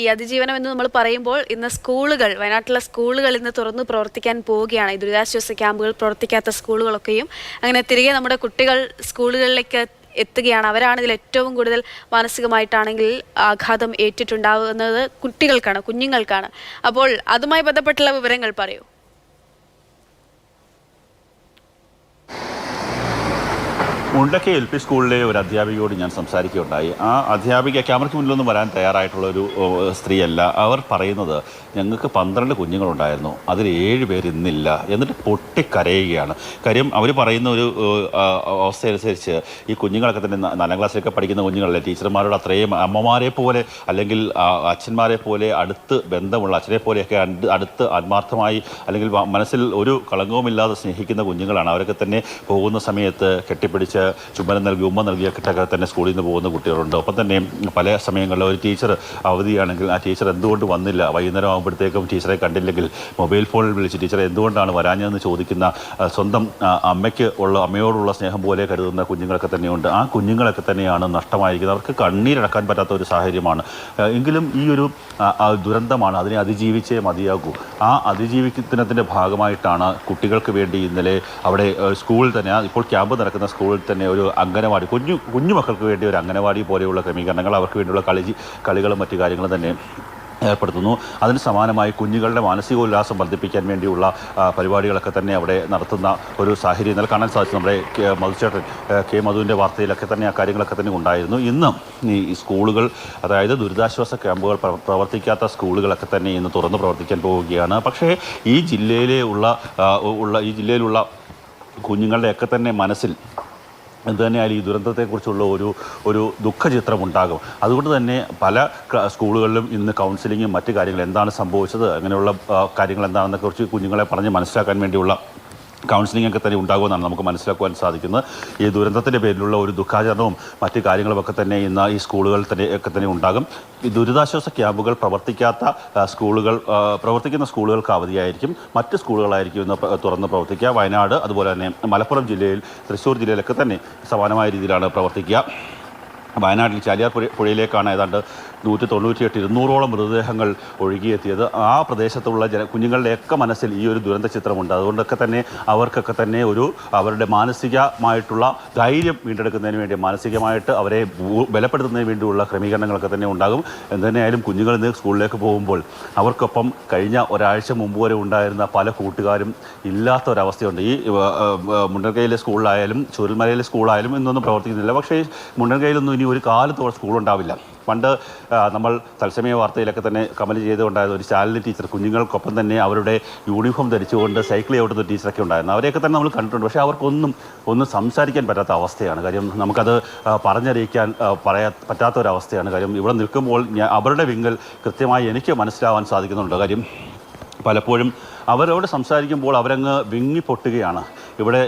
ഈ അതിജീവനം എന്ന് നമ്മൾ പറയുമ്പോൾ ഇന്ന് സ്കൂളുകൾ, വയനാട്ടിലെ സ്കൂളുകൾ ഇന്ന് തുറന്നു പ്രവർത്തിക്കാൻ പോവുകയാണ്. ഈ ദുരിതാശ്വാസ ക്യാമ്പുകൾ പ്രവർത്തിക്കാത്ത സ്കൂളുകളൊക്കെയും അങ്ങനെ തിരികെ നമ്മുടെ കുട്ടികൾ സ്കൂളുകളിലേക്ക് എത്തുകയാണ്. അവരാണ് ഇതിൽ ഏറ്റവും കൂടുതൽ മാനസികമായിട്ടാണെങ്കിൽ ആഘാതം ഏറ്റിട്ടുണ്ടാവുന്നത് കുട്ടികൾക്കാണ്, കുഞ്ഞുങ്ങൾക്കാണ്. അപ്പോൾ അതുമായി ബന്ധപ്പെട്ടുള്ള വിവരങ്ങൾ പറയൂ. മുണ്ടക്കൈ LP സ്കൂളിലെ ഒരു അധ്യാപികയോട് ഞാൻ സംസാരിക്കുകയുണ്ടായി. ആ അധ്യാപിക ക്യാമറയ്ക്ക് മുന്നിലൊന്നും വരാൻ തയ്യാറായിട്ടുള്ളൊരു സ്ത്രീയല്ല. അവർ പറയുന്നത്, ഞങ്ങൾക്ക് 12 കുഞ്ഞുങ്ങളുണ്ടായിരുന്നു, അതിൽ 7 പേര് ഇന്നില്ല, എന്നിട്ട് പൊട്ടിക്കരയുകയാണ്. കാര്യം അവർ പറയുന്ന ഒരു അവസ്ഥ അനുസരിച്ച് ഈ കുഞ്ഞുങ്ങളൊക്കെ തന്നെ 4ാം ക്ലാസ്സിലൊക്കെ പഠിക്കുന്ന കുഞ്ഞുങ്ങളല്ലേ, ടീച്ചർമാരോട് അത്രയും അമ്മമാരെ പോലെ അല്ലെങ്കിൽ അച്ഛന്മാരെ പോലെ അടുത്ത് ബന്ധമുള്ള, അച്ഛനെ പോലെയൊക്കെ അടുത്ത് ആത്മാർത്ഥമായി അല്ലെങ്കിൽ മനസ്സിൽ ഒരു കളങ്കവുമില്ലാതെ സ്നേഹിക്കുന്ന കുഞ്ഞുങ്ങളാണ്. അവരൊക്കെ തന്നെ പോകുന്ന സമയത്ത് കെട്ടിപ്പിടിച്ച് ചുമരം നൽകി ഉമ്മ നൽകിയൊക്കെ തന്നെ സ്കൂളിൽ നിന്ന് പോകുന്ന കുട്ടികളുണ്ട്. ഒപ്പം തന്നെ പല സമയങ്ങളിൽ ഒരു ടീച്ചർ അവധിയാണെങ്കിൽ ആ ടീച്ചർ എന്തുകൊണ്ട് വന്നില്ല, വൈകുന്നേരം ആകുമ്പോഴത്തേക്കും ടീച്ചറെ കണ്ടില്ലെങ്കിൽ മൊബൈൽ ഫോണിൽ വിളിച്ച് ടീച്ചർ എന്തുകൊണ്ടാണ് വരാഞ്ഞതെന്ന് ചോദിക്കുന്ന, സ്വന്തം അമ്മയോടുള്ള സ്നേഹം പോലെ കരുതുന്ന കുഞ്ഞുങ്ങളൊക്കെ തന്നെയുണ്ട്. ആ കുഞ്ഞുങ്ങളൊക്കെ തന്നെയാണ് നഷ്ടമായിരിക്കുന്നത്. അവർക്ക് കണ്ണീരടക്കാൻ പറ്റാത്ത ഒരു സാഹചര്യമാണ്. എങ്കിലും ഈ ഒരു ദുരന്തമാണ്, അതിനെ അതിജീവിച്ചേ മതിയാകൂ. ആ അതിജീവിക്കുന്നതിൻ്റെ ഭാഗമായിട്ടാണ് കുട്ടികൾക്ക് വേണ്ടി ഇന്നലെ അവിടെ സ്കൂളിൽ തന്നെ, ഇപ്പോൾ ക്യാമ്പ് നടക്കുന്ന സ്കൂളിൽ തന്നെ ഒരു അംഗനവാടി, കുഞ്ഞു മക്കൾക്ക് വേണ്ടി ഒരു അംഗനവാടി പോലെയുള്ള ക്രമീകരണങ്ങൾ, അവർക്ക് വേണ്ടിയുള്ള കളികളും മറ്റു കാര്യങ്ങളും തന്നെ ഏർപ്പെടുത്തുന്നു. അതിന് സമാനമായി കുഞ്ഞുങ്ങളുടെ മാനസികോല്ലാസം വർദ്ധിപ്പിക്കാൻ വേണ്ടിയുള്ള പരിപാടികളൊക്കെ തന്നെ അവിടെ നടത്തുന്ന ഒരു സാഹചര്യം ഇന്നലെ കാണാൻ സാധിച്ചു. നമ്മുടെ മധുചേട്ടൻ കെ മധുവിൻ്റെ വാർത്തയിലൊക്കെ തന്നെ ആ കാര്യങ്ങളൊക്കെ തന്നെ ഉണ്ടായിരുന്നു. ഇന്നും ഈ സ്കൂളുകൾ, അതായത് ദുരിതാശ്വാസ ക്യാമ്പുകൾ പ്രവർത്തിക്കാത്ത സ്കൂളുകളൊക്കെ തന്നെ ഇന്ന് തുറന്ന് പ്രവർത്തിക്കാൻ പോവുകയാണ്. പക്ഷേ ഈ ജില്ലയിലുള്ള കുഞ്ഞുങ്ങളുടെയൊക്കെ തന്നെ മനസ്സിൽ എന്തുതന്നെയായാലും ഈ ദുരന്തത്തെക്കുറിച്ചുള്ള ഒരു ദുഃഖചിത്രം ഉണ്ടാകും. അതുകൊണ്ട് തന്നെ പല സ്കൂളുകളിലും ഇന്ന് കൗൺസിലിങ്ങും മറ്റു കാര്യങ്ങളും, എന്താണ് സംഭവിച്ചത്, അങ്ങനെയുള്ള കാര്യങ്ങൾ എന്താണെന്നൊക്കെ കുറിച്ച് കുഞ്ഞുങ്ങളെ പറഞ്ഞ് മനസ്സിലാക്കാൻ വേണ്ടിയുള്ള കൗൺസിലിംഗ് ഒക്കെ തന്നെ ഉണ്ടാകുമെന്നാണ് നമുക്ക് മനസ്സിലാക്കുവാൻ സാധിക്കുന്നത്. ഈ ദുരന്തത്തിൻ്റെ പേരിലുള്ള ഒരു ദുഃഖാചരണവും മറ്റു കാര്യങ്ങളുമൊക്കെ തന്നെ ഇന്ന് ഈ സ്കൂളുകൾ ഒക്കെ തന്നെ ഉണ്ടാകും. ഈ ദുരിതാശ്വാസ ക്യാമ്പുകൾ പ്രവർത്തിക്കുന്ന സ്കൂളുകൾക്ക് അവധിയായിരിക്കും. മറ്റ് സ്കൂളുകളായിരിക്കും ഇന്ന് തുറന്ന് പ്രവർത്തിക്കുക. വയനാട്, അതുപോലെ തന്നെ മലപ്പുറം ജില്ലയിൽ, തൃശ്ശൂർ ജില്ലയിലൊക്കെ തന്നെ സമാനമായ രീതിയിലാണ് പ്രവർത്തിക്കുക. വയനാട്ടിൽ ചാലിയാർ പുഴയിലേക്കാണ് ഏതാണ്ട് 198-200ഓളം മൃതദേഹങ്ങൾ ഒഴുകിയെത്തിയത്. ആ പ്രദേശത്തുള്ള കുഞ്ഞുങ്ങളുടെയൊക്കെ മനസ്സിൽ ഈ ഒരു ദുരന്ത ചിത്രമുണ്ട്. അതുകൊണ്ടൊക്കെ തന്നെ അവർക്കൊക്കെ തന്നെ അവരുടെ മാനസികമായിട്ടുള്ള ധൈര്യം വീണ്ടെടുക്കുന്നതിന് വേണ്ടി, മാനസികമായിട്ട് അവരെ ബലപ്പെടുത്തുന്നതിന് വേണ്ടിയുള്ള ക്രമീകരണങ്ങളൊക്കെ തന്നെ ഉണ്ടാകും. എന്തുതന്നെയായാലും കുഞ്ഞുങ്ങൾ ഇന്ന് സ്കൂളിലേക്ക് പോകുമ്പോൾ അവർക്കൊപ്പം കഴിഞ്ഞ ഒരാഴ്ച മുമ്പ് വരെ ഉണ്ടായിരുന്ന പല കൂട്ടുകാരും ഇല്ലാത്ത ഒരവസ്ഥയുണ്ട്. ഈ മുണ്ടക്കൈയിലെ സ്കൂളിലായാലും ചൂരൽമലയിലെ സ്കൂളായാലും ഇന്നൊന്നും പ്രവർത്തിക്കുന്നില്ല. പക്ഷേ മുണ്ടക്കൈയിലൊന്നും ഇനി ഒരു കാലത്തോളം സ്കൂളുണ്ടാവില്ല. പണ്ട് നമ്മൾ തത്സമയ വാർത്തയിലൊക്കെ തന്നെ കമന്റ് ചെയ്തുകൊണ്ടായത് ഒരു ശാലിനി ടീച്ചർ കുഞ്ഞുങ്ങൾക്കൊപ്പം തന്നെ അവരുടെ യൂണിഫോം ധരിച്ചുകൊണ്ട് സൈക്കിൾ ചവിട്ടുന്ന ടീച്ചറൊക്കെ ഉണ്ടായിരുന്നു. അവരെയൊക്കെ തന്നെ നമ്മൾ കണ്ടിട്ടുണ്ട്. പക്ഷേ അവർക്കൊന്നും സംസാരിക്കാൻ പറ്റാത്ത അവസ്ഥയാണ്. കാര്യം നമുക്കത് പറഞ്ഞറിയിക്കാൻ പറ്റാത്ത ഒരവസ്ഥയാണ്. കാര്യം ഇവിടെ നിൽക്കുമ്പോൾ അവരുടെ വിങ്ങൽ കൃത്യമായി എനിക്ക് മനസ്സിലാവാൻ സാധിക്കുന്നുണ്ട്. കാര്യം പലപ്പോഴും അവരോട് സംസാരിക്കുമ്പോൾ അവരങ്ങ് വിങ്ങിപ്പൊട്ടുകയാണ്. ഇവിടെ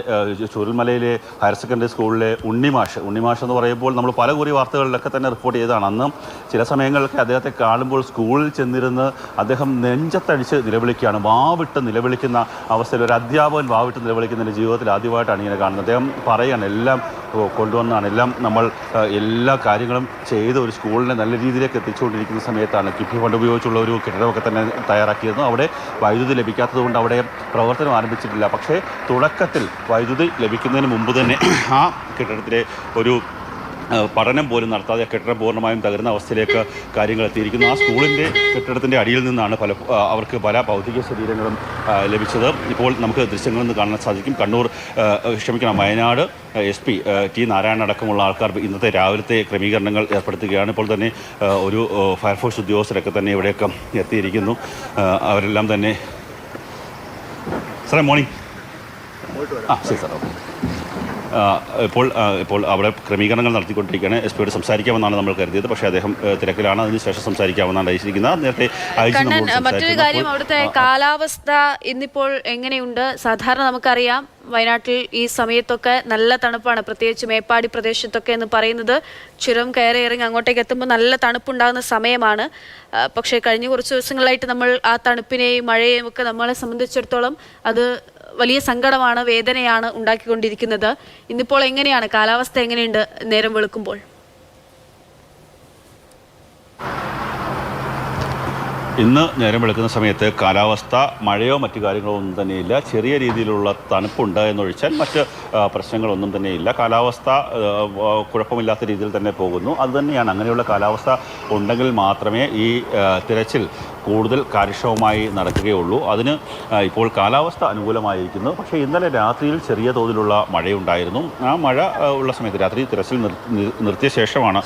ചൂരൽമലയിലെ ഹയർ സെക്കൻഡറി സ്കൂളിലെ ഉണ്ണിമാഷ് എന്ന് പറയുമ്പോൾ നമ്മൾ പല കുറി വാർത്തകളിലൊക്കെ തന്നെ റിപ്പോർട്ട് ചെയ്തതാണ്. അന്ന് ചില സമയങ്ങളിലൊക്കെ അദ്ദേഹത്തെ കാണുമ്പോൾ സ്കൂളിൽ ചെന്നിരുന്ന് അദ്ദേഹം നെഞ്ചത്തടിച്ച് നിലവിളിക്കുകയാണ്. വാവിട്ട് നിലവിളിക്കുന്ന അവസ്ഥയിൽ ഒരു അധ്യാപകൻ വാവിട്ട് നിലവിളിക്കുന്നതിൻ്റെ ജീവിതത്തിൽ ആദ്യമായിട്ടാണ് ഇങ്ങനെ കാണുന്നത്. അദ്ദേഹം പറയുകയാണ്, എല്ലാം കൊണ്ടുവന്നാണ്, നമ്മൾ എല്ലാ കാര്യങ്ങളും ചെയ്ത് ഒരു സ്കൂളിനെ നല്ല രീതിയിലേക്ക് എത്തിച്ചുകൊണ്ടിരിക്കുന്ന സമയത്താണ് കിഫ്ബി ഫണ്ട് ഉപയോഗിച്ചുള്ള ഒരു കെട്ടിടമൊക്കെ തന്നെ തയ്യാറാക്കിയിരുന്നു. അവിടെ വൈദ്യുതി ലഭിക്കാത്തത് കൊണ്ട് അവിടെ പ്രവർത്തനം ആരംഭിച്ചിട്ടില്ല. പക്ഷേ തുടക്കത്തിൽ വൈദ്യുതി ലഭിക്കുന്നതിന് മുമ്പ് തന്നെ ആ കെട്ടിടത്തിലെ ഒരു പഠനം പോലും നടത്താതെ കെട്ടിടം പൂർണ്ണമായും തകരുന്ന അവസ്ഥയിലേക്ക് കാര്യങ്ങൾ എത്തിയിരിക്കുന്നു. ആ സ്കൂളിൻ്റെ കെട്ടിടത്തിൻ്റെ അടിയിൽ നിന്നാണ് അവർക്ക് പല ഭൗതിക ശരീരങ്ങളും ലഭിച്ചത്. ഇപ്പോൾ നമുക്ക് ദൃശ്യങ്ങളിൽ നിന്ന് കാണാൻ സാധിക്കും. വയനാട് SP T നാരായണൻ അടക്കമുള്ള ആൾക്കാർ ഇന്നത്തെ രാവിലത്തെ ക്രമീകരണങ്ങൾ ഏർപ്പെടുത്തുകയാണ്. ഇപ്പോൾ തന്നെ ഒരു ഫയർഫോഴ്സ് ഉദ്യോഗസ്ഥരൊക്കെ തന്നെ ഇവിടെയൊക്കെ എത്തിയിരിക്കുന്നു. അവരെല്ലാം തന്നെ സാറേ മോർണിംഗ്. ശരി സാർ. ഓക്കെ. ഇപ്പോൾ അവിടെ ക്രമീകരണങ്ങൾ നടത്തിക്കൊണ്ടിരിക്കുകയാണ്. SP സംസാരിക്കാമെന്നാണ് നമ്മൾ കരുതിയത്. പക്ഷേ അദ്ദേഹം തിരക്കിലാണ്. അതിനുശേഷം സംസാരിക്കാമെന്നാണ് അറിയിച്ചിരിക്കുന്നത്. നേരത്തെ മറ്റൊരു കാര്യം, അവിടുത്തെ കാലാവസ്ഥ ഇന്നിപ്പോൾ എങ്ങനെയുണ്ട്? സാധാരണ നമുക്കറിയാം വയനാട്ടിൽ ഈ സമയത്തൊക്കെ നല്ല തണുപ്പാണ്, പ്രത്യേകിച്ച് മേപ്പാടി പ്രദേശത്തൊക്കെ എന്ന് പറയുന്നത് ചുരം കയറി ഇറങ്ങി അങ്ങോട്ടേക്ക് എത്തുമ്പോൾ നല്ല തണുപ്പുണ്ടാകുന്ന സമയമാണ്. പക്ഷേ കഴിഞ്ഞ കുറച്ച് ദിവസങ്ങളായിട്ട് നമ്മൾ ആ തണുപ്പിനെയും മഴയെയും ഒക്കെ നമ്മളെ സംബന്ധിച്ചിടത്തോളം അത് വലിയ സങ്കടമാണ്, വേദനയാണ് ഉണ്ടാക്കിക്കൊണ്ടിരിക്കുന്നത്. ഇന്നിപ്പോൾ എങ്ങനെയാണ് കാലാവസ്ഥ, എങ്ങനെയുണ്ട് നേരം വെളുക്കുമ്പോൾ? ഇന്ന് നേരം വെളുക്കുന്ന സമയത്ത് കാലാവസ്ഥ മഴയോ മറ്റു കാര്യങ്ങളോ ഒന്നും തന്നെയില്ല. ചെറിയ രീതിയിലുള്ള തണുപ്പുണ്ട് എന്നൊഴിച്ചാൽ മറ്റ് പ്രശ്നങ്ങളൊന്നും തന്നെയില്ല. കാലാവസ്ഥ കുഴപ്പമില്ലാത്ത രീതിയിൽ തന്നെ പോകുന്നു. അതുതന്നെയാണ്, അങ്ങനെയുള്ള കാലാവസ്ഥ ഉണ്ടെങ്കിൽ മാത്രമേ ഈ തിരച്ചിൽ കൂടുതൽ കാര്യക്ഷമമായി നടക്കുകയുള്ളൂ. അതിന് ഇപ്പോൾ കാലാവസ്ഥ അനുകൂലമായിരിക്കുന്നു. പക്ഷേ ഇന്നലെ രാത്രിയിൽ ചെറിയ തോതിലുള്ള മഴയുണ്ടായിരുന്നു. ആ മഴ ഉള്ള സമയത്ത് രാത്രി തിരച്ചിൽ നിർത്തിയ ശേഷമാണ്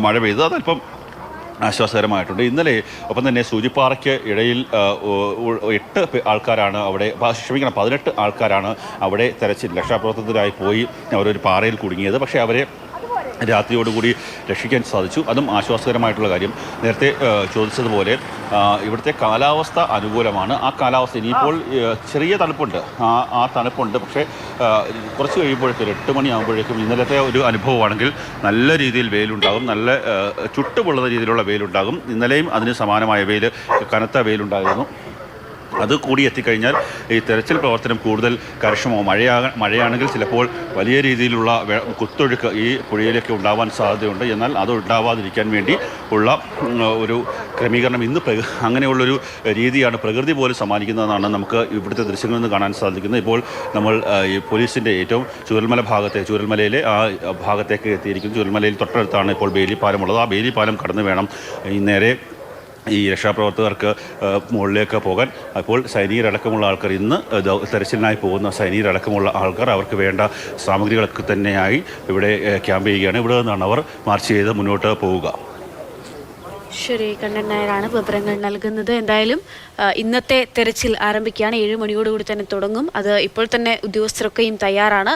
മഴ പെയ്തത്. അതല്പം ആശ്വാസകരമായിട്ടുണ്ട്. ഇന്നലെ ഒപ്പം തന്നെ സൂചിപ്പാറയ്ക്ക് ഇടയിൽ 8 ആൾക്കാരാണ് അവിടെ, 18 ആൾക്കാരാണ് അവിടെ തെരച്ചിൽ രക്ഷാപ്രവർത്തനത്തിനായി പോയി അവരൊരു പാറയിൽ കുടുങ്ങിയത്. പക്ഷേ അവരെ രാത്രിയോടുകൂടി രക്ഷിക്കാൻ സാധിച്ചു. അതും ആശ്വാസകരമായിട്ടുള്ള കാര്യം. നേരത്തെ ചോദിച്ചതുപോലെ ഇവിടുത്തെ കാലാവസ്ഥ അനുകൂലമാണ്. ആ കാലാവസ്ഥ ഇനിയിപ്പോൾ ചെറിയ തണുപ്പുണ്ട്, ആ തണുപ്പുണ്ട്. പക്ഷേ കുറച്ച് കഴിയുമ്പോഴേക്കും 8 മണിയാകുമ്പോഴേക്കും ഇന്നലത്തെ ഒരു അനുഭവമാണെങ്കിൽ നല്ല രീതിയിൽ വെയിലുണ്ടാകും, നല്ല ചുട്ടുപൊള്ളുന്ന രീതിയിലുള്ള വെയിലുണ്ടാകും. ഇന്നലെയും അതിന് സമാനമായ വെയിൽ, കനത്ത വെയിലുണ്ടായിരുന്നു. അത് കൂടി എത്തിക്കഴിഞ്ഞാൽ ഈ തെരച്ചിൽ പ്രവർത്തനം കൂടുതൽ കാര്യക്ഷമമാവും. മഴയാണെങ്കിൽ ചിലപ്പോൾ വലിയ രീതിയിലുള്ള കുത്തൊഴുക്ക് ഈ പുഴയിലേക്ക് ഉണ്ടാവാൻ സാധ്യതയുണ്ട്. എന്നാൽ അത് ഉണ്ടാവാതിരിക്കാൻ വേണ്ടി ഉള്ള ഒരു ക്രമീകരണം ഇന്ന് അങ്ങനെയുള്ളൊരു രീതിയാണ് പ്രകൃതി പോലും സമ്മാനിക്കുന്നതെന്നാണ് നമുക്ക് ഇവിടുത്തെ ദൃശ്യങ്ങളിൽ നിന്ന് കാണാൻ സാധിക്കുന്നത്. ഇപ്പോൾ നമ്മൾ ഈ പോലീസിൻ്റെ ഏറ്റവും ചൂരൽമലയിലെ ആ ഭാഗത്തേക്ക് എത്തിയിരിക്കുന്നു. ചൂരൽമലയിൽ തൊട്ടടുത്താണ് ഇപ്പോൾ ബേലിപ്പാലമുള്ളത്. ആ ബേലിപ്പാലം കടന്ന് വേണം ഈ നേരെ ഈ രക്ഷാപ്രവർത്തകർക്ക് മുകളിലേക്ക് പോകാൻ. അപ്പോൾ സൈനികരടക്കമുള്ള ആൾക്കാർ, ഇന്ന് തെരച്ചിലിനായി പോകുന്ന സൈനികരടക്കമുള്ള ആൾക്കാർ അവർക്ക് വേണ്ട സാമഗ്രികളൊക്കെ തന്നെയായി ഇവിടെ ക്യാമ്പ് ചെയ്യുകയാണ്. ഇവിടെ നിന്നാണ് അവർ മാർച്ച് ചെയ്ത് മുന്നോട്ട് പോവുക. ശരി, കണ്ണൻ നായരാണ് വിവരങ്ങൾ നൽകുന്നത്. എന്തായാലും ഇന്നത്തെ തെരച്ചിൽ ആരംഭിക്കുകയാണ്. 7 മണിയോടുകൂടി തന്നെ തുടങ്ങും. അത് ഇപ്പോൾ തന്നെ ഉദ്യോഗസ്ഥരൊക്കെയും തയ്യാറാണ്.